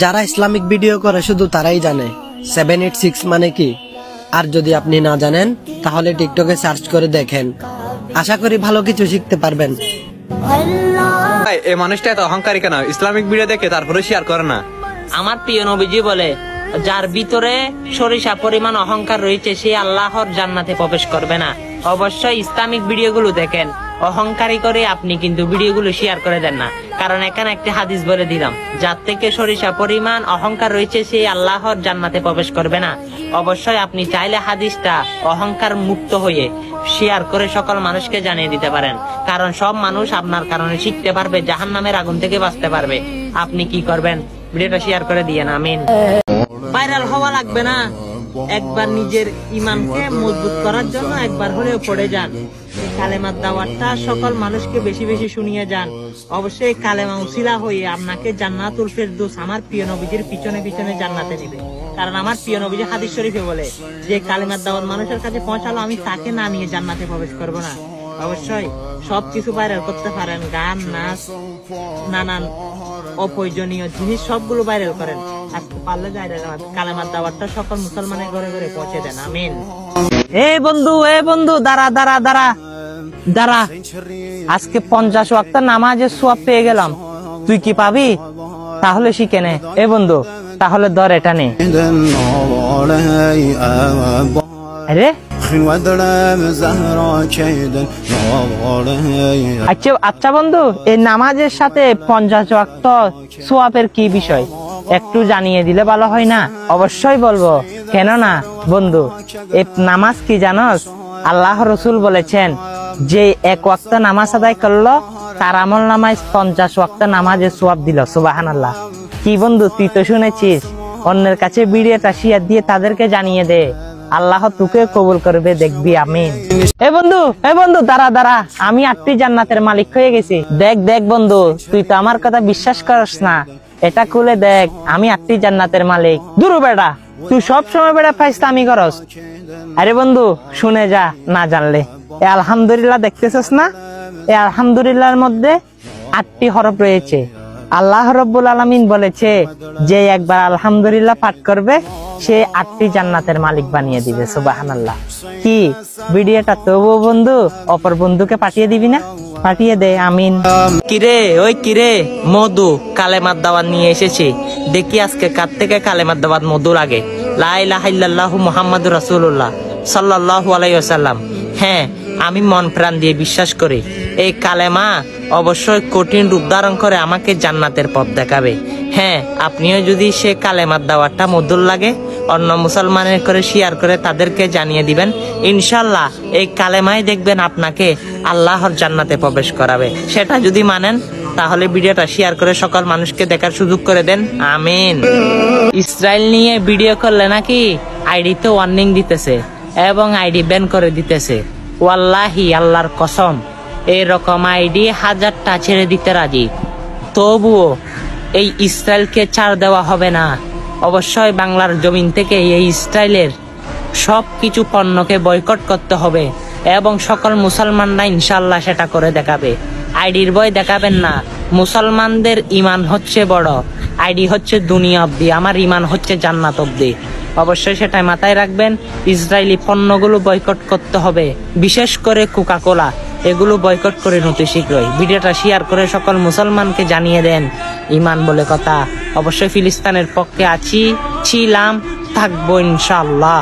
যারা Islamic video করে শুধু তারাই জানে 786 মানে কি। আর যদি আপনি না জানেন তাহলে টিকটকে সার্চ করে দেখেন, আশা করি ভালো কিছু শিখতে পারবেন। এই মানুষটা এত অহংকারী কেন? ইসলামিক ভিডিও দেখে তারপরে শেয়ার করে না। আমার প্রিয় নবীজি বলে, যার ভিতরে সরিষা পরিমাণ অহংকার রয়েছে সে আল্লাহর জান্নাতে প্রবেশ করবে না। অবশ্যই ইসলামিক ভিডিওগুলো দেখেন, অহংকারী করে আপনি কিন্তু ভিডিওগুলো শেয়ার করে দেন না। কারণ এখানে একটি হাদিস বলে দিলাম, যার থেকে সরিষা পরিমাণ অহংকার রয়েছে সে আল্লাহর জান্নাতে প্রবেশ করবে না। অবশ্যই আপনি চাইলে হাদিসটা অহংকার মুক্ত হয়ে শেয়ার করে সকল মানুষকে জানিয়ে দিতে পারেন, কারণ সব মানুষ আপনার কারণে শিখতে পারবে, জাহান্নামের আগুন থেকে বাঁচতে পারবে। আপনি কি করবেন? ভিডিওটা শেয়ার করে দিয়েন। আমিন। ভাইরাল হওয়া লাগবে না, একবার নিজের ঈমানকে মজবুত করার জন্য একবার হলেও পড়ে যান। কালেমার দাওয়াতটা সকল মানুষকে বেশি বেশি শুনিয়ে যান। অবশ্যই কালেমা উসিলা হয়ে আপনাকে জান্নাতুল ফেরদৌস আমার প্রিয় নবীজির পিছনে পিছনে জান্নাতে দিবে। কারণ আমার প্রিয় নবীজি হাদিস শরীফে বলে, যে কালেমার দাওয়াত মানুষের কাছে পৌঁছালো আমি তাকে না নিয়ে জান্নাতে প্রবেশ করব না। অবশ্যই সবকিছু ভাইরাল করতে পারেন, গান, নাচ, নানান অপ্রয়োজনীয় জিনিস সবগুলো ভাইরাল করেন। আজকে পারলে কালেমার দাওয়াতটা সকল মুসলমানের ঘরে ঘরে পৌঁছে দেন। আমিন। এই বন্ধু দাঁড়া দাঁড়া দাঁড়া দাঁড়া, আজকে 50 ওয়াক্ত নামাজের সওয়াব পেয়ে গেলাম, তুই কি পাবি? তাহলে শিখে নে। এ বন্ধু, তাহলে ধর এটা নে। আরে আচ্ছা বন্ধু, এই নামাজের সাথে 50 ওয়াক্ত সওয়াবের কি বিষয় একটু জানিয়ে দিলে ভালো হয় না? অবশ্যই বলবো, কেন না বন্ধু। এই নামাজ কি জানোস? আল্লাহ রসুল বলেছেন, যে 1 ওয়াক্ত নামাজ আদায় করলো তার আমল নামায় 50 ওয়াক্ত নামাজের সওয়াব দিল। সুবহানাল্লাহ। কি বন্ধু, তুই তো শুনেছিস? অন্যের কাছে ভিডিওটা শেয়ার দিয়ে তাদেরকে জানিয়ে দে, আল্লাহ তোকে কবুল করবে, দেখবি। আমিন। এ বন্ধু দাঁড়া দাঁড়া, আমি 8টি জান্নাতের মালিক হয়ে গেছি। দেখ বন্ধু, তুই তো আমার কথা বিশ্বাস করিস না, এটা খুলে দেখ, আমি 8টি জান্নাতের মালিক। দূর বেটা, তুই সব সময় বেটা ফাইজলামি করস। আরে বন্ধু শুনে যা, না জানলে। এ আলহামদুলিল্লাহ দেখতেছস না? এই আলহামদুলিল্লাহর মধ্যে 8টি হরফ রয়েছে। আল্লাহ রাব্বুল আলামিন বলেছে, যে একবার আলহামদুলিল্লাহ পাঠ করবে সে 8টি জান্নাতের মালিক বানিয়ে দিবে। সুবহানাল্লাহ। কি ভিডিওটা তবু বন্ধু অপর বন্ধুকে পাঠিয়ে দিবি না? পাঠিয়ে দে। আমিন। কিরে মধু কালেমার দাওয়াত নিয়ে এসেছি, দেখি আজকে কার থেকে কালেমার দাওয়াত মধু লাগে। লা ইলাহা ইল্লাল্লাহু মুহাম্মাদুর রাসূলুল্লাহ সাল্লাল্লাহু আলাইহি ওয়াসাল্লাম। হ্যাঁ, আমি মন প্রাণ দিয়ে বিশ্বাস করি এই কালেমা অবশ্যই কঠিন রূপ ধারণ করে আমাকে জান্নাতের পথ দেখাবে। হ্যাঁ, আপনিও যদি সে কালেমার দাওয়াতটা মধুর লাগে অন্য মুসলমানের করে শেয়ার করে তাদেরকে জানিয়ে দিবেন, ইনশাল্লাহ এই কালেমাই দেখবেন আপনাকে আল্লাহর জান্নাতে প্রবেশ করাবে। সেটা যদি মানেন তাহলে ভিডিওটা শেয়ার করে সকল মানুষকে দেখার সুযোগ করে দেন। আমিন। ইসরায়েল নিয়ে ভিডিও করলে নাকি আইডিতে ওয়ার্নিং দিতেছে এবং আইডি ব্যান করে দিতেছে। ওয়াল্লাহি আল্লাহর কসম, এরকম আইডি 1000টা ছেড়ে দিতে রাজি, তবুও এই ইসরায়েলকে ছাড় দেওয়া হবে না। অবশ্যই বাংলার জমিন থেকে এই ইসরায়েলের সবকিছু পণ্যকে বয়কট করতে হবে এবং সকল মুসলমানরা ইনশাল্লাহ সেটা করে দেখাবে। আইডির ভয় দেখাবেন না, মুসলমানদের ঈমান হচ্ছে বড়, আইডি হচ্ছে দুনিয়া অবধি, আমার ঈমান হচ্ছে জান্নাত অবধি। অবশ্যই সেটাই মাথায় রাখবেন। ইসরায়েলি পণ্যগুলো বয়কট করতে হবে, বিশেষ করে কোকা কোলা, এগুলো বয়কট করে অতি শীঘ্রই। ভিডিওটা শেয়ার করে সকল মুসলমানকে জানিয়ে দেন, ঈমান বলে কথা। অবশ্যই ফিলিস্তিনের পক্ষে ছিলাম, থাকবো ইনশাআল্লাহ।